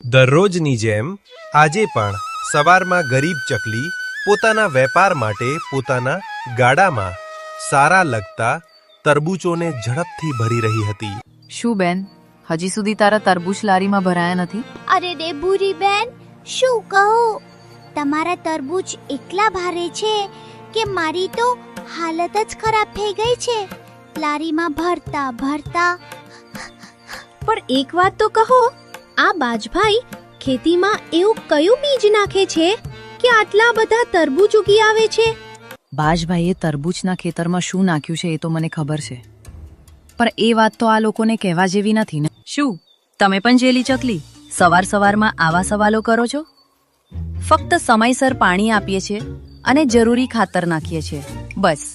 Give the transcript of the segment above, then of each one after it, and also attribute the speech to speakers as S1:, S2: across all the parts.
S1: દરરોજની જેમ આજે પણ સવારમાં ગરીબ ચકલી પોતાના વેપાર માટે પોતાના ગાડામાં સારા લગતા તરબૂચોને ઝડપથી ભરી રહી હતી.
S2: શું બેન, હજી સુધી તારા તરબૂચ લારીમાં ભરાયા નથી?
S3: અરે રે ભૂરી બેન, શું કહું, તમારા તરબૂચ એટલા ભારે છે કે મારી તો હાલત જ ખરાબ થઈ ગઈ છે લારીમાં ભરતા ભરતા.
S4: પણ એક વાત તો કહો, આ બાજભાઈ ખેતીમાં એવું કયું બીજ નાખે છે કે આટલા બધા તરબૂચ ઉગી આવે છે?
S2: બાજભાઈએ તરબૂચના ખેતરમાં શું નાખ્યું છે એ તો મને ખબર છે, પણ એ વાત તો આ લોકોને કહેવા જેવી નથી ને. શું તમે પણ જેલી ચકલી સવાર સવારમાં આવા સવાલો કરો છો? ફક્ત સમયસર પાણી આપીએ છીએ અને જરૂરી ખાતર નાખીએ છીએ, બસ.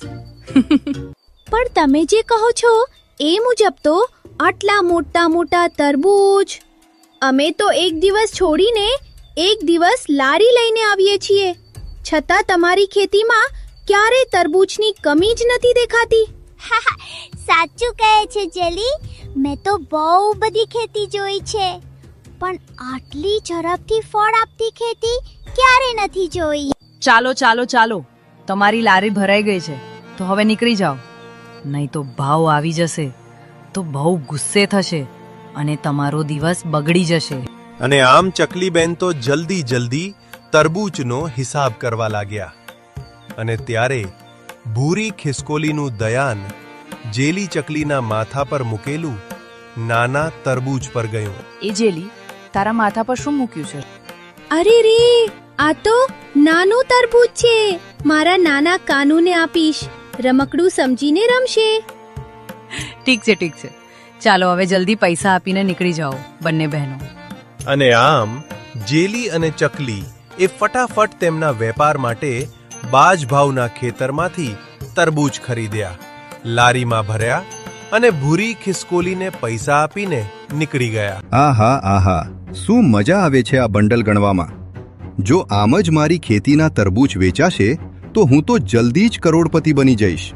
S4: પણ તમે જે કહો છો એ મુજબ તો આટલા મોટા મોટા તરબૂચ અમે તો એક દિવસ છોડીને એક દિવસ લારી લઈને આવીએ છીએ, છતાં તમારી ખેતીમાં ક્યારે તરબૂચની કમી જ નથી દેખાતી.
S3: સાચું કહે છે જેલી, મેં તો બહુ બધી ખેતી જોઈ છે, પણ આટલી ઝડપથી ફળ આપતી ખેતી ક્યારે નથી જોઈ.
S2: ચાલો ચાલો ચાલો, તમારી લારી ભરાઈ ગઈ છે તો હવે નીકળી જાઓ, નહીં તો ભાવ આવી જશે તો બહુ ગુસ્સે થશે અને તમારો દિવસ બગડી જશે.
S1: અને આમ ચકલીબેન તો જલ્દી જલ્દી તરબૂચનો હિસાબ કરવા લાગ્યા. અને ત્યારે ભૂરી ખિસકોલીનું દયાન જેલી ચકલીના માથા પર મૂકેલું નાના તરબૂચ પર ગયું.
S2: એ જેલી, તારા માથા પર શું મૂક્યું છે?
S4: અરે રે, આ તો નાનું તરબૂચ છે. મારા નાના કાનુને આપીશ, રમકડું સમજીને રમશે.
S2: ઠીક છે ઠીક છે, ચાલો હવે જલ્દી પૈસા આપીને નીકળી જાઓ બંને બહેનો.
S1: અને આમ જેલી અને ચકલી એ ફટાફટ તેમના વેપાર માટે બાજભાવના ખેતરમાંથી તરબૂચ ખરીદ્યા, લારીમાં ભર્યા અને ભૂરી ખિસકોલીને પૈસા આપીને નીકળી ગયા.
S5: આહા આહા, શું મજા આવે છે આ બંડલ ગણવામાં. જો આમ જ મારી ખેતીના તરબૂચ વેચાશે તો હું તો જલ્દી જ કરોડપતિ બની જઈશ.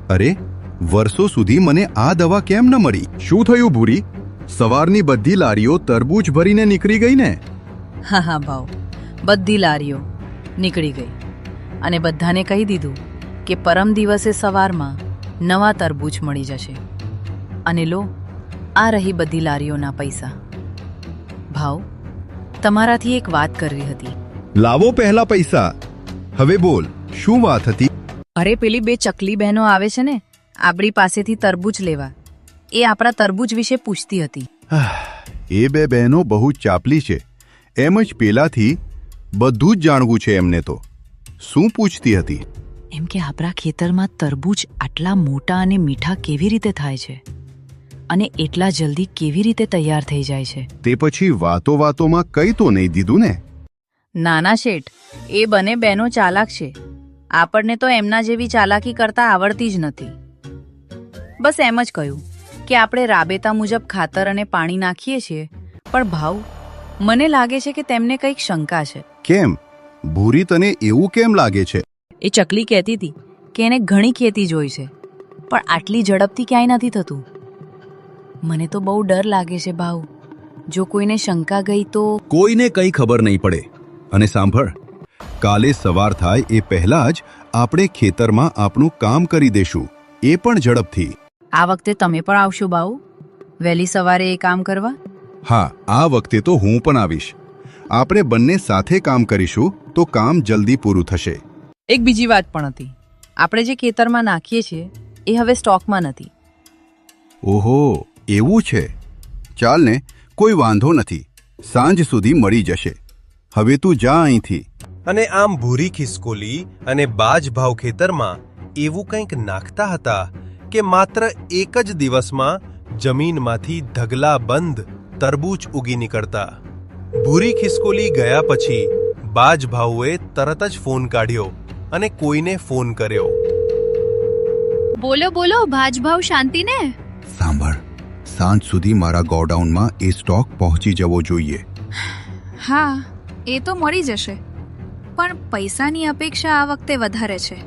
S5: અરે, વર્ષો સુધી મને આ દવા કેમ ન મળી? શું થયું ભૂરી? સવારની બધી લારીઓ તરબૂચ ભરીને નીકળી ગઈ ને?
S2: હા હા ભાવ, બધી લારીઓ નીકળી ગઈ અને બધાને કહી દીધું કે પરમ દિવસે સવારમાં નવા તરબૂચ મળી જશે. અને લો, આ રહી બધી લારીઓના પૈસા. ભાવ, તમારાથી એક વાત કરવી હતી.
S5: લાવો પહેલા પૈસા. હવે બોલ, શું વાત હતી?
S2: અરે, પેલી બે ચકલી બહેનો આવે છે ને આપણી પાસેથી તરબૂચ લેવા, એ આપણા તરબૂચ વિશે પૂછતી હતી.
S5: એ બે બહેનો બહુ ચાપલી છે, એમ જ પેલાથી બધું જ જાણવું છે એમને તો. શું પૂછતી હતી?
S2: એમ કે આપણા ખેતરમાં તરબૂચ આટલા મોટા અને મીઠા કેવી રીતે થાય છે અને એટલા જલ્દી કેવી રીતે તૈયાર થઈ જાય છે?
S5: તે પછી વાતો વાતોમાં કઈ તો નહીં દીધું ને?
S2: નાના શેઠ, એ બંને બહેનો ચાલાક છે, આપણને તો એમના જેવી ચાલાકી કરતા આવડતી જ નથી. બસ એમ જ કહ્યું કે આપણે રાબેતા મુજબ ખાતર અને પાણી નાખીએ છીએ, પણ ભાવ, મને લાગે છે કે તેમને કંઈક શંકા છે.
S5: કેમ ભૂરી, તને એવું કેમ લાગે છે?
S2: એ ચકલી કહેતી હતી કે એને ઘણી ખેતી જોઈ છે, પણ આટલી ઝડપથી ક્યાંય નથી થતું. મને તો બહુ ડર લાગે છે ભાવ, જો કોઈને શંકા ગઈ તો.
S5: કોઈને કંઈ ખબર નહીં પડે. અને સાંભળ, કાલે સવાર થાય એ પહેલા જ આપણે ખેતરમાં આપણું કામ કરી દેશું, એ પણ ઝડપથી.
S2: આ વખતે તમે પણ આવશો બાઉ, વહેલી સવારે એ કામ કરવા?
S5: હા, આ વખતે તો હું પણ આવીશ. આપણે બંને સાથે કામ કરીશું તો કામ જલ્દી પૂરું થશે.
S2: એક બીજી વાત પણ હતી, આપણે જે ખેતરમાં નાખીએ છીએ એ હવે સ્ટોકમાં નથી.
S5: ઓહો, એવું છે? ચાલ ને, કોઈ વાંધો નથી, સાંજ સુધી મળી જશે. હવે તું જા અહીંથી.
S1: અને આમ ભૂરી ખિસકોલી અને બાજભાવ ખેતરમાં એવું કંઈક નાખતા હતા કે માત્ર એક જ દિવસમાં જમીનમાંથી ઢગલા બંધ તરબૂચ ઉગી નીકળતા. ભૂરી ખિસકોલી ગયા પછી બાજભાવે તરત જ ફોન કાઢ્યો અને કોઈને ફોન કર્યો.
S4: બોલો બોલો ભાજભાવ, શાંતિ ને?
S5: સાંભળ, સાંજ સુધી મારા ગોડાઉનમાં એ સ્ટોક પહોંચી જવો જોઈએ.
S6: હા, એ તો મળી જશે, પણ પૈસાની અપેક્ષા આ વખતે વધારે છે,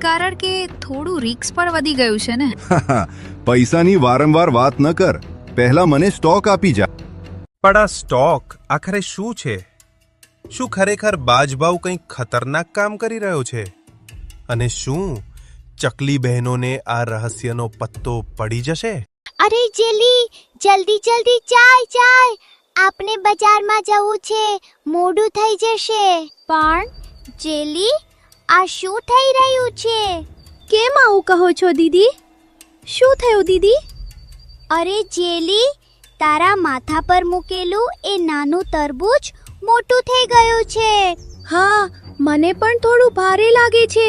S6: કારણ કે થોડું રિસ્ક પણ વધી ગયું છે ને.
S5: પૈસાની વારંવાર વાત ન કર, પહેલા મને સ્ટોક આપી જા.
S1: પણ આ સ્ટોક આખરે શું છે? શું ખરેખર બાજભાઉ કંઈક ખતરનાક કામ કરી રહ્યો છે? અને શું ચકલી બહેનોને આ રહસ્યનો પત્તો પડી જશે?
S3: અરે જેલી, જલ્દી જલ્દી ચાલ, આપણે બજારમાં જવું છે, મોડું થઈ જશે. પણ જેલી, આ શું થઈ રહ્યું છે?
S4: કેમ આવું કહો છો દીદી? શું થયું દીદી?
S3: અરે જેલી, તારા માથા પર મૂકેલું એ નાનું તરબૂચ મોટું થઈ ગયું છે.
S4: હા, મને પણ થોડું ભારે લાગે છે.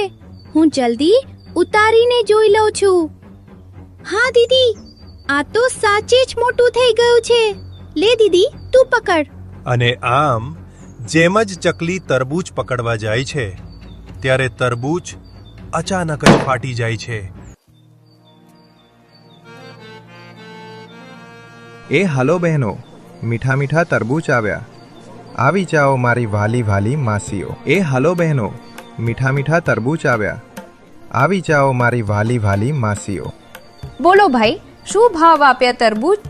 S4: હું જલ્દી ઉતારીને જોઈ લઉં છું. હા દીદી, આ તો સાચે જ મોટું થઈ ગયું છે. લે દીદી, તું પકડ.
S1: અને આમ જેમ જ ચકલી તરબૂચ પકડવા જાય છે ત્યારે તરબૂચ અચાનક જ ફાટી જાય છે.
S7: એ હાલો બહેનો, મીઠા મીઠા તરબૂચ આવ્યા. આવી જાઓ મારી વાલી વાલી માસીઓ. એ હાલો બહેનો, મીઠા મીઠા તરબૂચ આવ્યા. આવી જાઓ મારી વાલી વાલી માસીઓ.
S8: બોલો ભાઈ, શું ભાવ આપ્યા તરબૂચ?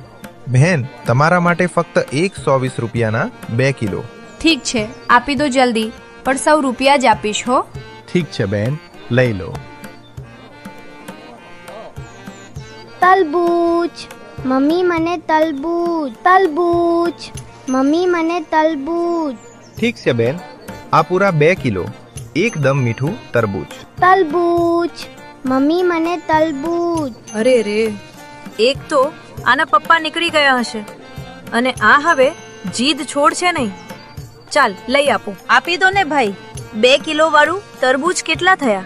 S7: બહેન, તમારા માટે ફક્ત 120 રૂપિયાના 2 કિલો.
S8: ઠીક છે, આપી દો જલ્દી, પણ સૌ રૂપિયા જ આપીશ હો.
S7: ઠીક છે બેન, લઈ લો.
S3: તરબૂચ, મમ્મી મને તરબૂચ, મમ્મી મને તરબૂચ.
S7: ઠીક છે બેન, આ પૂરા 2 કિલો એકદમ મીઠું તરબૂચ.
S3: તરબૂચ, મમ્મી મને તરબૂચ.
S2: અરે રે, એક તો આના પપ્પા નીકળી ગયા હશે અને આ હવે જીદ છોડશે નહીં. ચાલ લઈ આપો. આપી દો ને ભાઈ. 2 કિલો વાળું તરબૂચ કેટલા થયા?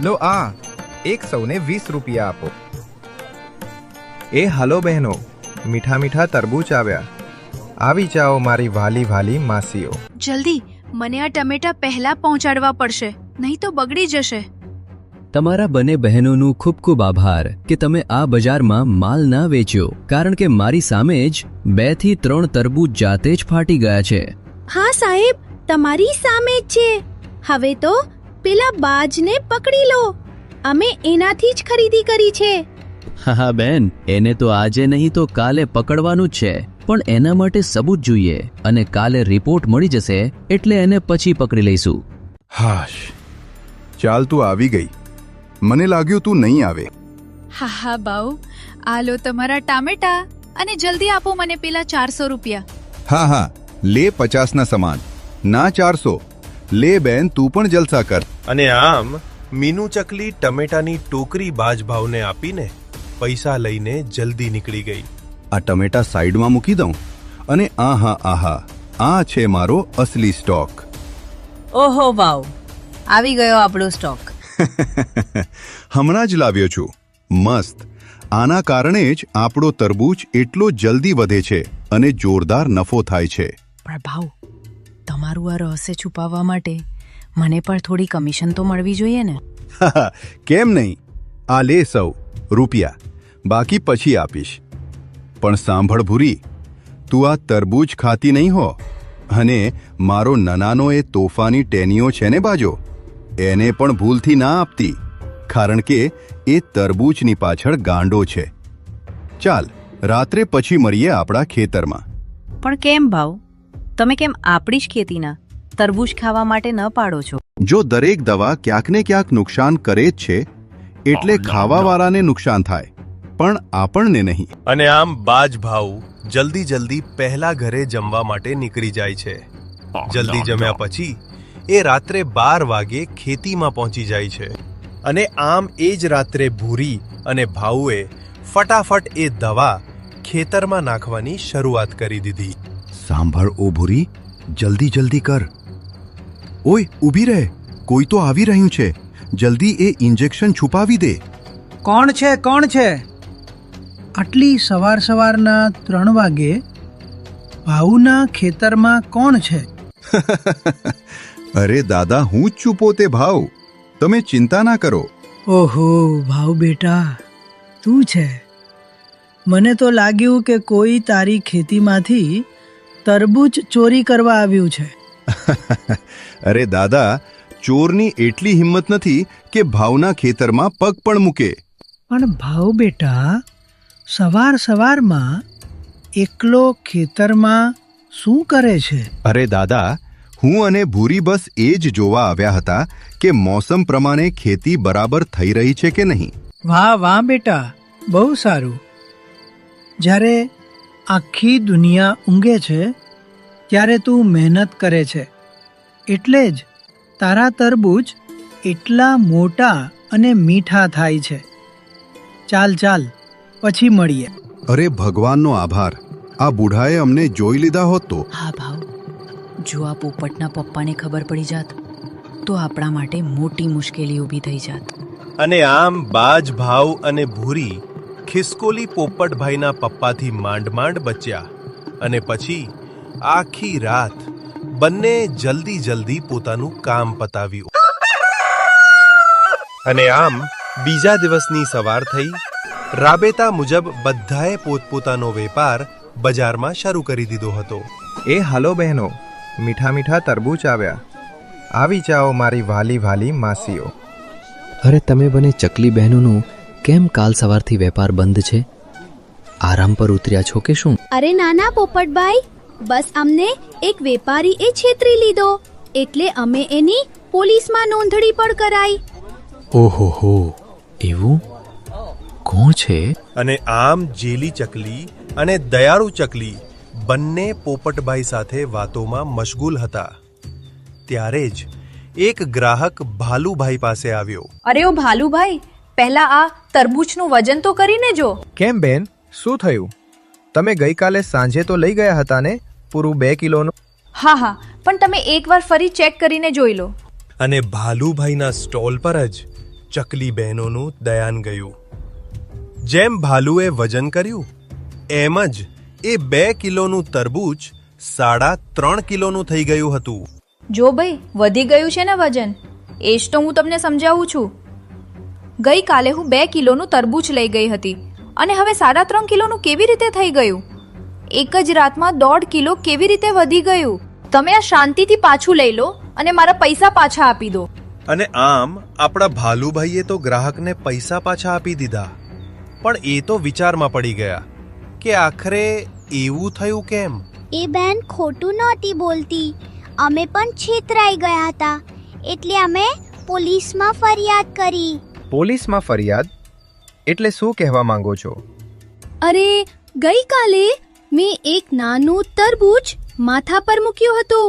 S7: લો આ, એક સૌને 20 રૂપિયા આપો. એ હાલો બહેનો, મીઠા મીઠા તરબૂચ આવ્યા. આવી જાઓ મારી વાલી વાલી માસીઓ.
S6: જલ્દી, મને આ ટમેટા પહેલા પહોંચાડવા પડશે, નહીં તો બગડી જશે.
S9: તમારા બંને બહેનોનું ખૂબ ખૂબ આભાર કે તમે આ બજારમાં માલ ના વેચ્યો, કારણ કે મારી સામે જ 2 થી 3 તરબૂચ જાતે જ ફાટી ગયા છે.
S4: હા સાહેબ, તમારી સામે જ છે. હવે તો પેલા બાજને પકડી લો. અમે એનાથી જ ખરીદી કરી છે.
S9: હા બેન, એને તો આજે નહીં તો કાલે પકડવાનું જ છે, પણ એના માટે સબૂત જોઈએ અને કાલે રિપોર્ટ મળી જશે એટલે એને પછી પકડી લઈશું.
S5: હાશ, ચાલ તું આવી ગઈ. મને લાગ્યું તું નહીં આવે.
S6: હા બાઉ, આ લો તમારા ટામેટા અને જલ્દી આપો મને પેલા 400 રૂપિયા.
S5: હા, લે 50 ના સમાન. ના 400. લે બેન, તું પણ જલસા કર.
S1: અને આમ મીનુ ચકલી ટમેટાની ટોકરી બાજભાવને આપીને પૈસા લઈને જલ્દી નીકળી ગઈ.
S5: આ ટમેટા સાઈડમાં મૂકી દઉં અને આહા, આ છે મારો અસલી સ્ટોક.
S2: ઓહો વાવ, આવી ગયો આપણો સ્ટોક.
S5: હમણાં જ લાવ્યો છું. મસ્ત. આના કારણે જ આપણો તરબૂચ એટલો જલ્દી વધે છે અને જોરદાર નફો થાય છે.
S2: પણ ભાવ, તમારું આ રહસ્ય છુપાવવા માટે મને પણ થોડી કમિશન તો મળવી જોઈએ ને?
S5: કેમ નહીં? આ લે સૌ રૂપિયા, બાકી પછી આપીશ. પણ સાંભળ ભૂરી, તું આ તરબૂચ ખાતી નહીં હો. અને મારો નનાનો એ તોફાની ટેનીઓ છે ને બાજો, એને પણ ભૂલથી ના આપતી, કારણ કે એ તરબૂચની પાછળ ગાંડો છે. ચાલ, રાત્રે પછી મળીએ આપણા ખેતરમાં.
S2: પણ કેમ ભાવ, તમે કેમ આપણી જ ખેતીના તરબૂચ ખાવા માટે ન પાડો છો?
S5: જો દરેક દવા ક્યાંક ને ક્યાંક નુકસાન કરે જ છે, એટલે ખાવાવાળાને નુકસાન થાય, પણ આપણને નહીં.
S1: અને આમ બાજભાઉ જલ્દી પહેલા ઘરે જમવા માટે નીકળી જાય છે. જલ્દી જમ્યા પછી એ રાત્રે 12 વાગે ખેતીમાં પહોંચી જાય છે. અને આમ એ જ રાત્રે ભૂરી અને ભાઉએ ફટાફટ એ દવા ખેતરમાં નાખવાની શરૂઆત કરી દીધી.
S5: સાંભળ ઓ ભૂરી, જલ્દી કર. ઓય, ઊભી રહે, કોઈ તો આવી રહ્યું છે. જલ્દી એ ઇન્જેક્શન છુપાવી દે.
S10: કોણ છે? આટલી સવારના 3 વાગે ભાઉના ખેતરમાં કોણ છે?
S5: અરે દાદા, હું જ છું પોતે ભાવ. તમે ચિંતા ના કરો.
S10: ઓહો ભાવ બેટા, તું છે. મને તો લાગ્યું કે કોઈ તારી ખેતીમાંથી તરબૂચ ચોરી કરવા આવ્યું છે.
S5: અરે દાદા, ચોરની એટલી હિંમત નથી કે ભાવના ખેતરમાં પગ પણ મૂકે.
S10: પણ ભાવ બેટા, સવારમાં એકલો ખેતરમાં શું કરે છે?
S5: અરે દાદા, હું અને ભૂરી બસ એ જ જોવા આવ્યા હતા કે મોસમ પ્રમાણે ખેતી બરાબર થઈ રહી છે કે નહીં.
S10: વાહ વાહ બેટા, બહુ સારું. જ્યારે આખી દુનિયા ઊંઘે છે ત્યારે તું મહેનત કરે છે, એટલે જ તારા તરબૂચ એટલા મોટા અને મીઠા થાય છે. ચાલ ચાલ, પછી મળીએ.
S5: અરે ભગવાનનો આભાર, આ બુઢાએ અમને જોઈ લીધા હોત તો.
S2: હા ભાવ, જો આ પોપટના પપ્પાને ખબર પડી જાત તો આપણા માટે મોટી મુશ્કેલી ઊભી થઈ જાત.
S1: અને આમ બાજ ભાવ અને ભૂરી ખિસકોલી પોપટભાઈના પપ્પાથી માંડ માંડ બચ્યા. અને પછી આખી રાત બંને જલ્દી જલ્દી પોતાનું કામ પતાવ્યું. અને આમ બીજા દિવસની સવાર થઈ. રાબેતા મુજબ બધાએ પોતપોતાનો વેપાર બજારમાં શરૂ કરી દીધો હતો.
S7: એ હાલો બહેનો, મીઠા મીઠા તરબૂચ આવ્યા. આવી જાઓ મારી વાલી વાલી માસીઓ.
S9: અરે તમે બને ચકલી બહેનોનું કેમ કાલ સવારથી વેપાર બંધ છે? આરામ પર ઉતર્યા છો કે શું?
S4: અરે નાના પોપટભાઈ, બસ અમને એક વેપારીએ છેતરી લીધો, એટલે અમે એની પોલીસમાં નોંધણી પણ કરાઈ.
S9: ઓહો હો, એવું? કોણ છે?
S1: અને આમ જેલી ચકલી અને દયાળુ ચકલી બંને પોપટભાઈ સાથે વાતોમાં મશગુલ હતા. ત્યારે જ એક ગ્રાહક ભાલુભાઈ પાસે આવ્યો.
S8: અરે ઓ ભાલુભાઈ, પહેલા આ તરબૂચનું વજન તો કરીને જો.
S7: કેમ બેન, શું થયું? તમે ગઈકાલે સાંજે તો લઈ ગયા હતા ને પૂરું 2 કિલોનું?
S8: હા હા, પણ તમે એકવાર ફરી ચેક કરીને જોઈ લો.
S1: અને ભાલુભાઈના સ્ટોલ પર જ ચકલી બહેનોનું દયાન ગયું. જેમ ભાલુએ વજન કર્યું એમ જ એ 2 કિલોનું તરબૂચ 3.5 કિલોનું થઈ ગયું હતું.
S8: જો ભાઈ, વધી ગયું છે ને વજન, એ જ તો હું તમને સમજાવું છું. ગઈકાલે હું 2 કિલોનું તરબૂચ લઈ ગઈ હતી અને હવે 3.5 કિલોનું કેવી રીતે થઈ ગયું? એક જ રાતમાં 1.5 કિલો કેવી રીતે વધી ગયું? તમે આ શાંતિથી પાછું લઈ લો અને મારા પૈસા પાછા આપી દો.
S1: અને આમ આપણા ભાલુભાઈએ તો ગ્રાહકને પૈસા પાછા આપી દીધા. પણ એ તો વિચારમાં પડી ગયા કે આખરે એવું થયું કેમ.
S3: એ બેન ખોટું નહોતી બોલતી, અમે પણ છેતરાઈ ગયા હતા, એટલે અમે પોલીસમાં ફરિયાદ કરી.
S7: પોલીસમાં ફરિયાદ? એટલે શું કહેવા માંગો છો?
S4: અરે ગઈકાલે મેં એક નાનું તરબૂચ માથા પર મૂક્યું હતું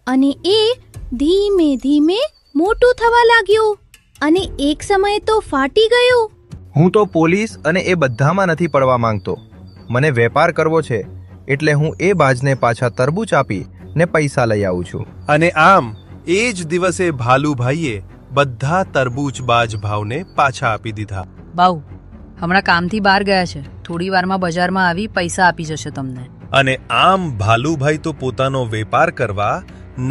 S4: અને એ ધીમે ધીમે મોટું થવા લાગ્યું અને એક સમયે તો ફાટી ગયું.
S7: હું તો પોલીસ અને એ બધામાં નથી પડવા માંગતો. મને વેપાર કરવો છે, એટલે હું એ બાજને પાછા તરબૂચ આપી ને પૈસા લઈ આવું છું.
S1: અને આમ એ જ દિવસે ભાલુભાઈએ બધા તરબૂચ બાજ ભાવને પાછા આપી દીધા.
S2: બાઉ, હમણાં કામથી બહાર ગયા છે, થોડી વારમાં બજારમાં આવી પૈસા આપી જશે તમને.
S1: અને આમ ભાલુભાઈ તો પોતાનો વેપાર કરવા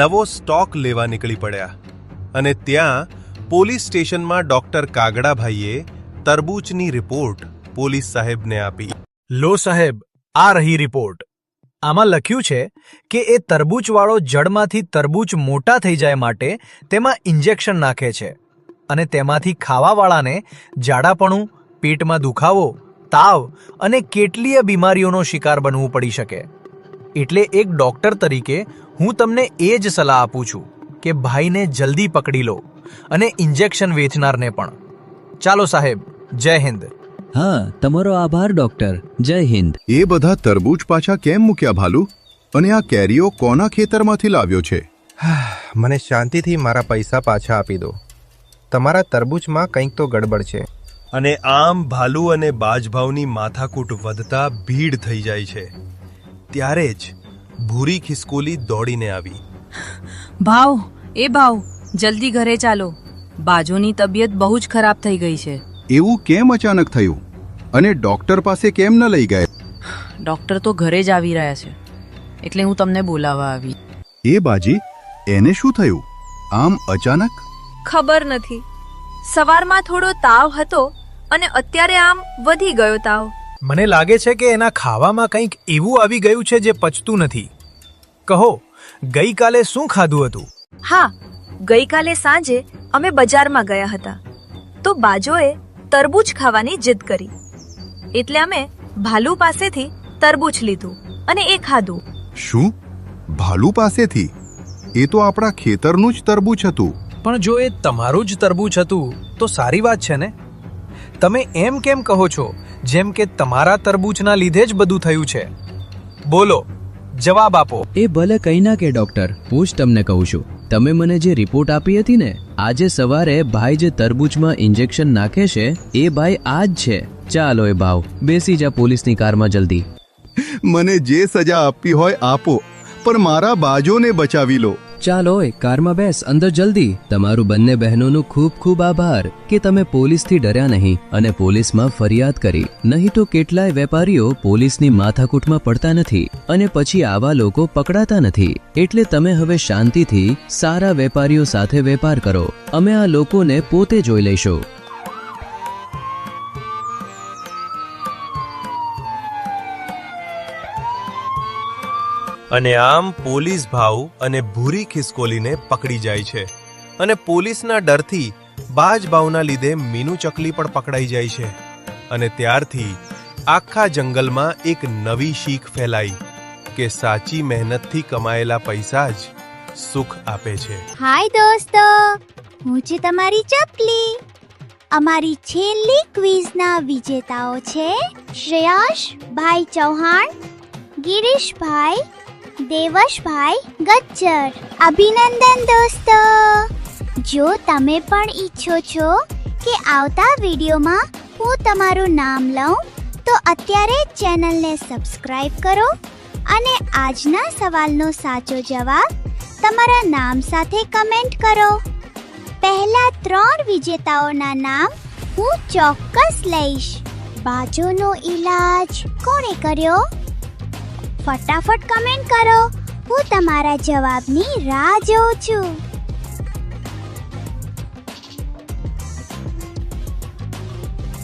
S1: નવો સ્ટોક લેવા નીકળી પડ્યા. અને ત્યાં પોલીસ સ્ટેશનમાં ડોક્ટર કાગડાભાઈએ તરબૂચની રિપોર્ટ પોલીસ સાહેબને આપી.
S11: લો સાહેબ, આ રહી રિપોર્ટ. આમાં લખ્યું છે કે એ તરબૂચવાળો જડમાંથી તરબૂચ મોટા થઈ જાય માટે તેમાં ઇન્જેક્શન નાખે છે અને તેમાંથી ખાવાવાળાને જાડાપણું, પેટમાં દુખાવો, તાવ અને કેટલીય બીમારીઓનો શિકાર બનવું પડી શકે. એટલે એક ડોક્ટર તરીકે હું તમને એ જ સલાહ આપું છું કે ભાઈને જલ્દી પકડી લો અને ઇન્જેક્શન વેચનારને પણ. ચાલો સાહેબ, જય હિન્દ.
S9: હા, તમારો આભાર ડોક્ટર. જય હિન્દ.
S5: એ બધા તરબૂચ પાછા કેમ મૂક્યા ભાલુ? અને આ કેરીઓ કોના ખેતરમાંથી લાવ્યો છે?
S7: મને શાંતિથી મારા પૈસા પાછા આપી દો. તમારા તરબૂચમાં કંઈક તો ગડબડ છે.
S1: અને આમ ભાલુ અને બાજભાવની માથાકૂટ વધતા ભીડ થઈ જાય છે. ત્યારે જ ભૂરી ખિસકોલી દોડીને આવી.
S2: ભાવ, એ ભાવ, જલ્દી ઘરે ચાલો. બાજોની તબિયત બહુ જ ખરાબ થઈ ગઈ છે.
S5: એવું કેમ અચાનક થયું? અને ડોક્ટર પાસે કેમ ન લઈ ગયા?
S2: ડોક્ટર તો ઘરે જ આવી રહ્યા છે, એટલે હું તમને બોલાવવા આવી.
S5: એ બાજી, એને શું થયું આમ અચાનક?
S8: ખબર નથી, સવારમાં થોડો તાવ હતો અને અત્યારે આમ વધી ગયો તાવ.
S11: મને લાગે છે કે એના ખાવામાં કંઈક એવું આવી ગયું છે જે પચતું નથી. કહો, ગઈકાલે શું ખાધું હતું?
S8: હા, ગઈકાલે સાંજે અમે બજારમાં ગયા હતા તો બાજોએ તરબૂચ ખાવાની જીદ કરી, એટલે અમે ભાલુ પાસેથી તરબૂચ લીધું અને એ ખાધું.
S5: શું? ભાલુ પાસેથી? એ તો આપણા ખેતરનું જ તરબૂચ હતું.
S11: પણ જો એ તમારું જ તરબૂચ હતું તો સારી વાત છે ને. તમે એમ કેમ કહો છો જેમ કે તમારા તરબૂચના લીધે જ બધું થયું છે? બોલો, જવાબ આપો.
S9: એ ભલે કંઈ ના કે ડોક્ટર, હું જ તમને કહું છું. તમે મને જે રિપોર્ટ આપી હતી ને, આજે સવારે ભાઈ જે તરબૂચમાં ઇન્જેક્શન નાખે છે એ ભાઈ આ જ છે. ચાલો એ ભાવ, બેસી જા પોલીસની કારમાં જલ્દી.
S5: મને જે સજા આપવી હોય આપો, પણ મારા બાજોને બચાવી લો.
S9: ચાલો એ કારમાં બેસ, અંદર જલ્દી. તમારું બંને બહેનોનું ખૂબ ખૂબ આભાર કે તમે પોલીસથી ડર્યા નહીં અને પોલીસમાં ફરિયાદ કરી. નહીં તો કેટલાય વેપારીઓ પોલીસની માથાકૂટમાં પડતા નથી અને પછી આવા લોકો પકડાતા નથી. એટલે તમે હવે શાંતિથી સારા વેપારીઓ સાથે વેપાર કરો. અમે આ લોકોને પોતે જોઈ લઈશું.
S1: અને આમ પોલીસ ભાવ અને ભૂરી ખિસકોલીને પકડી જાય છે અને પોલીસના ડરથી બાજ ભાવના લીધે મીનુ ચકલી પણ પકડાઈ જાય છે. અને ત્યારથી આખા જંગલમાં એક નવી શીખ ફેલાઈ કે સાચી મહેનતથી કમાયેલા પૈસા જ સુખ આપે છે.
S3: હાય દોસ્તો, હું છું તમારી ચકલી. અમારી છેલ્લી ક્વિઝના વિજેતાઓ છે શ્રેયાશભાઈ ચૌહાણ, ગિરીશભાઈ, દેવશભાઈ ગજ્જર. અભિનંદન દોસ્તો. જો તમે પણ ઈચ્છો છો કે આવતા વિડીયોમાં હું તમારું નામ લઉં તો અત્યારે ચેનલને સબસ્ક્રાઇબ કરો અને આજના સવાલનો સાચો જવાબ તમારા નામ સાથે કમેન્ટ કરો. પહેલા 3 વિજેતાઓના નામ હું ચોક્કસ લઈશ. બાજોનો ઈલાજ કોણે કર્યો? ફટાફટ કમેન્ટ કરો. હું તમારા જવાબની રાહ જોઉં છું.